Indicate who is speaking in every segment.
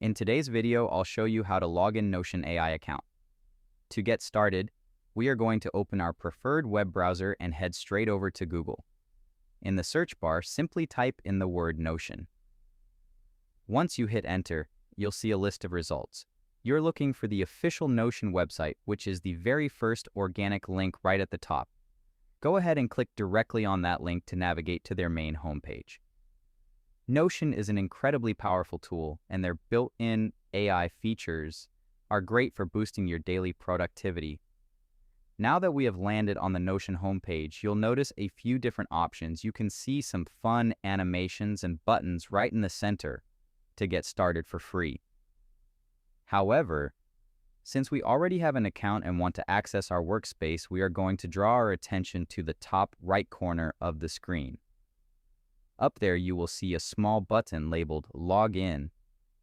Speaker 1: In today's video, I'll show you how to log in Notion AI account. To get started, we are going to open our preferred web browser and head straight over to Google. In the search bar, simply type in the word Notion. Once you hit enter, you'll see a list of results. You're looking for the official Notion website, which is the very first organic link right at the top. Go ahead and click directly on that link to navigate to their main homepage. Notion is an incredibly powerful tool, and their built-in AI features are great for boosting your daily productivity. Now that we have landed on the Notion homepage, you'll notice a few different options. You can see some fun animations and buttons right in the center to get started for free. However, since we already have an account and want to access our workspace, we are going to draw our attention to the top right corner of the screen. Up there, you will see a small button labeled Login.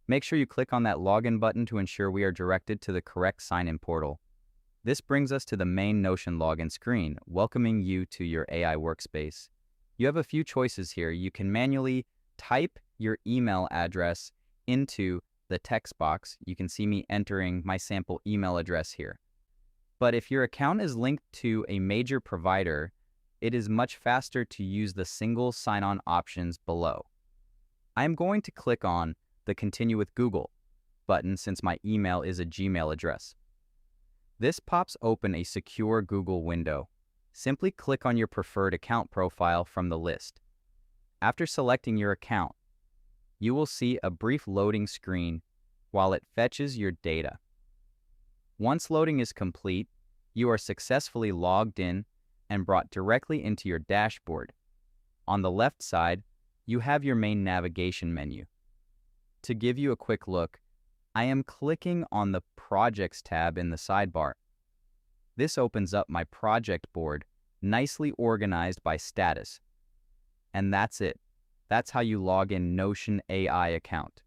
Speaker 1: Make sure you click on that Login button to ensure we are directed to the correct sign-in portal. This brings us to the main Notion login screen, welcoming you to your AI workspace. You have a few choices here. You can manually type your email address into the text box. You can see me entering my sample email address here. But if your account is linked to a major provider, it is much faster to use the single sign-on options below. I am going to click on the Continue with Google button since my email is a Gmail address. This pops open a secure Google window. Simply click on your preferred account profile from the list. After selecting your account, you will see a brief loading screen while it fetches your data. Once loading is complete, you are successfully logged in and brought directly into your dashboard. On the left side, you have your main navigation menu. To give you a quick look, I am clicking on the Projects tab in the sidebar. This opens up my project board, nicely organized by status. And that's it. That's how you log in Notion AI account.